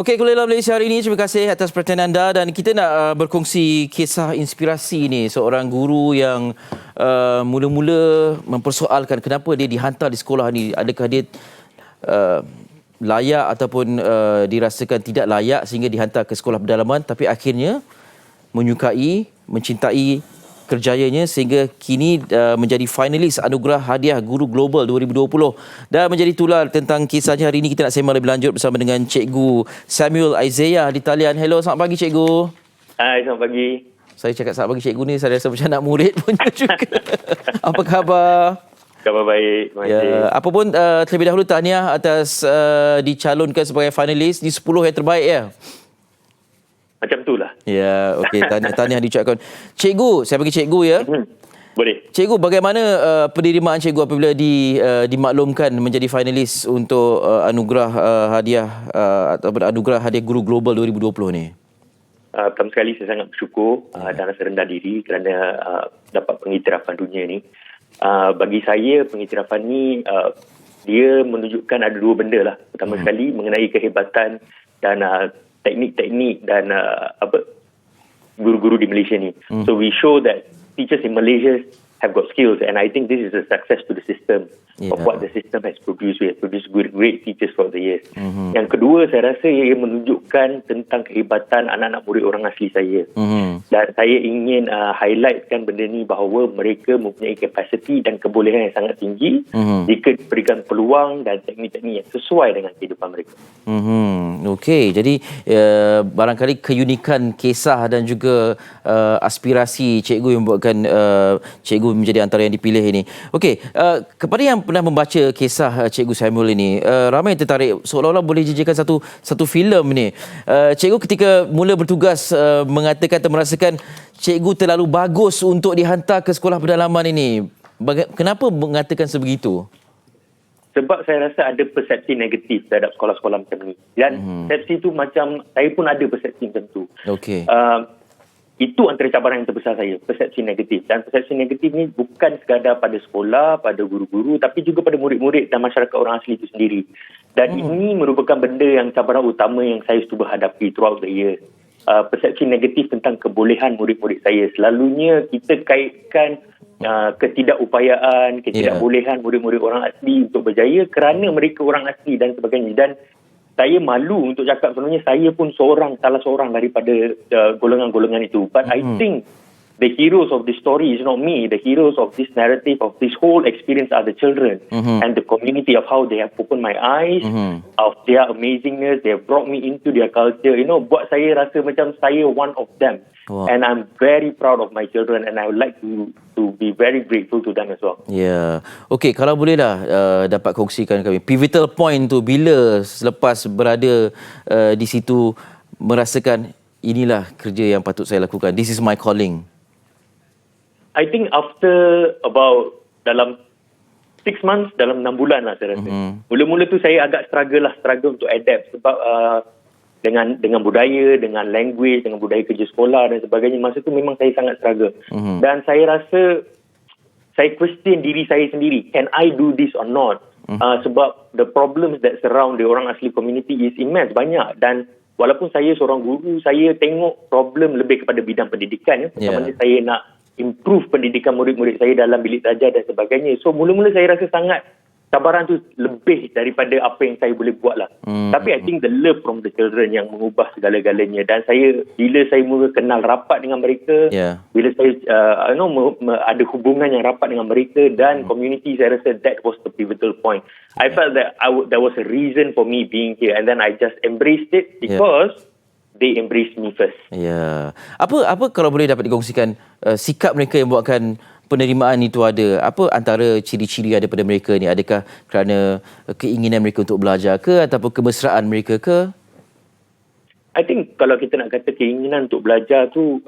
Okey, Kuliah Malaysia hari ini, terima kasih atas perhatian anda dan kita nak berkongsi kisah inspirasi ni seorang guru yang mula-mula mempersoalkan kenapa dia dihantar di sekolah ni, adakah dia uh, layak ataupun dirasakan tidak layak sehingga dihantar ke sekolah pedalaman, tapi akhirnya menyukai, mencintai kerjayanya sehingga kini menjadi finalis Anugerah Hadiah Guru Global 2020. Dan menjadi tular tentang kisahnya hari ini, kita nak sembang lebih lanjut bersama dengan Cikgu Samuel Isaiah di talian. Hello, selamat pagi Cikgu. Hai, selamat pagi. Saya cakap selamat pagi Cikgu ni, saya rasa macam anak murid punya juga. Apa khabar? Khabar baik, terima kasih. Ya, apa pun terlebih dahulu tahniah atas dicalonkan sebagai finalis di 10 yang terbaik ya. Macam tu lah. Ya, okey. Tahniah diucapkan. Cikgu, saya bagi cikgu ya. Boleh. Cikgu, bagaimana penerimaan cikgu apabila dimaklumkan menjadi finalis untuk anugerah hadiah ataupun anugerah hadiah Guru Global 2020 ni? Pertama sekali saya sangat bersyukur dan rasa rendah diri kerana dapat pengiktirafan dunia ni. Bagi saya, pengiktirafan ni dia menunjukkan ada dua benda lah. Pertama sekali mengenai kehebatan dan teknik-teknik dan guru-guru di Malaysia ni. So we show that teachers in Malaysia have got skills, and I think this is a success to the system of what the system has produced. We have produced great teachers for the years. Yang kedua, saya rasa ia menunjukkan tentang kehebatan anak-anak murid orang asli saya. Dan saya ingin highlightkan benda ni bahawa mereka mempunyai kapasiti dan kebolehan yang sangat tinggi jika diberikan peluang dan teknik-teknik yang sesuai dengan kehidupan mereka. Okey, jadi barangkali keunikan kisah dan juga aspirasi cikgu yang membuatkan cikgu menjadi antara yang dipilih ini. Okey, kepada yang pernah membaca kisah Cikgu Samuel ini, ramai yang tertarik seolah-olah boleh dijadikan satu filem ni. Cikgu ketika mula bertugas mengatakan atau merasakan cikgu terlalu bagus untuk dihantar ke sekolah pedalaman ini. Kenapa mengatakan sebegitu? Sebab saya rasa ada persepsi negatif terhadap sekolah-sekolah macam ni. Dan persepsi tu macam, saya pun ada persepsi macam tu. Okey. Itu antara cabaran yang terbesar saya, persepsi negatif. Dan persepsi negatif ni bukan sekadar pada sekolah, pada guru-guru, tapi juga pada murid-murid dan masyarakat orang asli itu sendiri. Dan ini merupakan benda yang cabaran utama yang saya cuba hadapi throughout the year. Persepsi negatif tentang kebolehan murid-murid saya. Selalunya kita kaitkan ketidakupayaan, ketidakbolehan murid-murid orang asli untuk berjaya kerana mereka orang asli dan sebagainya. Dan saya malu untuk cakap sebenarnya saya pun salah seorang daripada golongan-golongan itu. But I think the heroes of this story is not me. The heroes of this narrative, of this whole experience are the children and the community, of how they have opened my eyes, of their amazingness. They have brought me into their culture. You know, buat saya rasa macam saya one of them. Wow. And I'm very proud of my children and I would like to be very grateful to them as well. Ya. Okey, kalau bolehlah dapat kongsikan kami pivotal point tu bila selepas berada di situ merasakan inilah kerja yang patut saya lakukan. This is my calling. I think after about dalam 6 months, dalam 6 bulan lah saya rasa. Mula-mula tu saya agak struggle untuk adapt sebab dengan budaya, dengan language, dengan budaya kerja sekolah dan sebagainya. Masa tu memang saya sangat struggle. Dan saya rasa saya question diri saya sendiri. Can I do this or not? Sebab the problems that surround the orang asli community is immense, banyak. Dan walaupun saya seorang guru, saya tengok problem lebih kepada bidang pendidikan. Macam mana saya nak improve pendidikan murid-murid saya dalam bilik darjah dan sebagainya. So mula-mula saya rasa sangat cabaran tu lebih daripada apa yang saya boleh buat lah. Tapi I think the love from the children yang mengubah segala-galanya. Dan bila saya mula kenal rapat dengan mereka, bila saya ada hubungan yang rapat dengan mereka dan community, saya rasa that was the pivotal point. I felt that there was a reason for me being here, and then I just embraced it because they embraced me first. Ya. Apa kalau boleh dapat dikongsikan sikap mereka yang buatkan penerimaan itu ada? Apa antara ciri-ciri daripada mereka ni? Adakah kerana keinginan mereka untuk belajar ke ataupun kemesraan mereka ke? I think kalau kita nak kata keinginan untuk belajar tu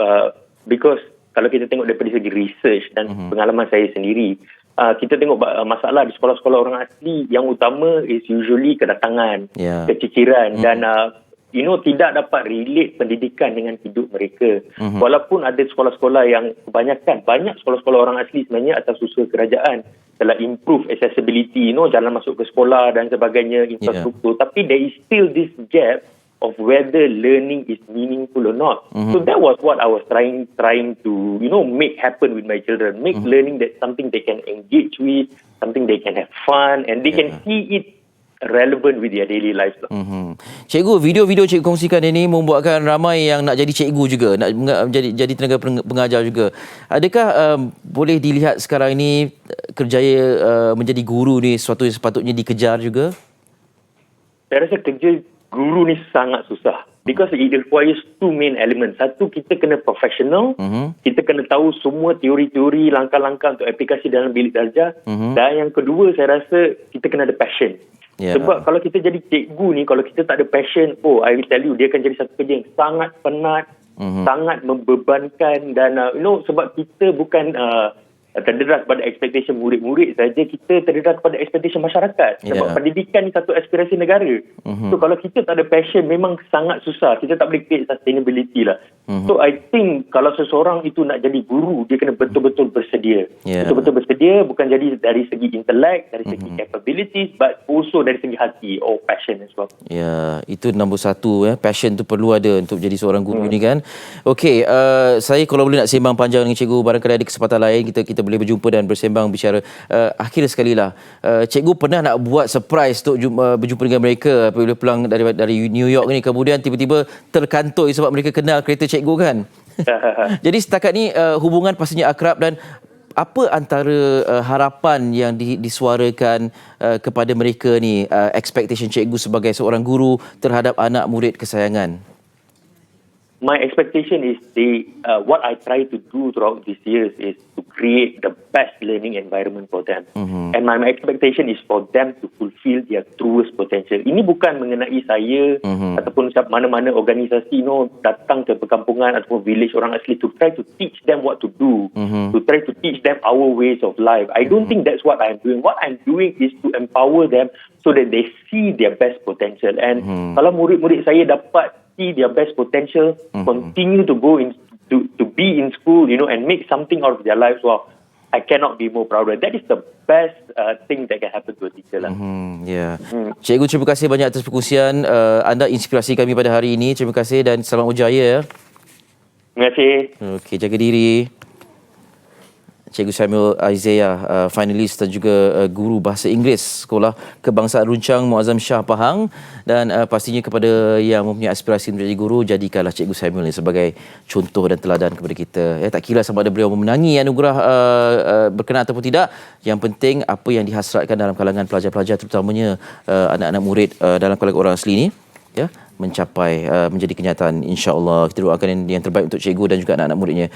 because kalau kita tengok daripada segi research dan pengalaman saya sendiri, kita tengok masalah di sekolah-sekolah orang asli yang utama is usually kedatangan, keciciran dan tidak dapat relate pendidikan dengan hidup mereka. Walaupun ada sekolah-sekolah yang banyak sekolah-sekolah orang asli sebenarnya atas usaha kerajaan telah improve accessibility, jalan masuk ke sekolah dan sebagainya, infrastruktur. Tapi there is still this gap of whether learning is meaningful or not. So that was what I was trying to, make happen with my children. Make learning that something they can engage with, something they can have fun, and they can see it relevant with their daily lives. Cikgu, video-video cikgu kongsikan ini membuatkan ramai yang nak jadi cikgu juga, nak jadi tenaga pengajar juga. Adakah boleh dilihat sekarang ini kerjaya menjadi guru ni sesuatu yang sepatutnya dikejar juga? Saya rasa kerja guru ni sangat susah. Because it requires two main elements. Satu, kita kena professional. Kita kena tahu semua teori-teori, langkah-langkah untuk aplikasi dalam bilik darjah. Dan yang kedua, saya rasa kita kena ada passion. Sebab kalau kita jadi cikgu ni, kalau kita tak ada passion, I will tell you, dia akan jadi satu kerja yang sangat penat, sangat membebankan. Dan, sebab kita bukan terdedah kepada ekspektasi murid-murid saja, kita terdedah kepada ekspektasi masyarakat. Sebab pendidikan ni satu aspirasi negara. So kalau kita tak ada passion, memang sangat susah. Kita tak boleh create sustainability lah. So I think kalau seseorang itu nak jadi guru, dia kena betul-betul bersedia. Betul-betul bersedia, bukan jadi dari segi intelek, dari segi capabilities, but also dari segi hati or passion as well. Ya, itu nombor satu. Passion tu perlu ada untuk jadi seorang guru ni kan. Okey, saya kalau boleh nak sembang panjang dengan cikgu, barangkali ada kesempatan lain kita boleh berjumpa dan bersembang bicara. Akhir sekali lah, cikgu pernah nak buat surprise untuk berjumpa dengan mereka apabila pulang dari New York ni, kemudian tiba-tiba terkantoi sebab mereka kenal kereta cikgu kan? Jadi setakat ni hubungan pastinya akrab, dan apa antara harapan yang disuarakan kepada mereka ni, expectation cikgu sebagai seorang guru terhadap anak murid kesayangan? My expectation is what I try to do throughout these years is to create the best learning environment for them. And my expectation is for them to fulfill their truest potential. Ini bukan mengenai saya ataupun mana-mana organisasi datang ke perkampungan ataupun village orang asli to try to teach them what to do, to try to teach them our ways of life. I don't think that's what I'm doing. What I'm doing is to empower them so that they see their best potential. And kalau murid-murid saya dapat see their best potential, continue to go to be in school, and make something out of their lives. Wow, I cannot be more prouder. That is the best thing that can happen to a teacher lah. Cikgu, terima kasih banyak atas perkongsian. Anda inspirasi kami pada hari ini. Terima kasih dan selamat berjaya. Terima kasih. Okey, jaga diri. Cikgu Samuel Isaiah, finalis dan juga guru bahasa Inggeris Sekolah Kebangsaan Runcang Muazzam Shah Pahang, dan pastinya kepada yang mempunyai aspirasi menjadi guru, jadikanlah Cikgu Samuel ini sebagai contoh dan teladan kepada kita. Tak kira sama ada beliau memenangi anugerah berkenan ataupun tidak, yang penting apa yang dihasratkan dalam kalangan pelajar-pelajar, terutamanya anak-anak murid dalam kalangan orang asli ini, mencapai menjadi kenyataan, insya-Allah. Kita doakan yang terbaik untuk cikgu dan juga anak-anak muridnya.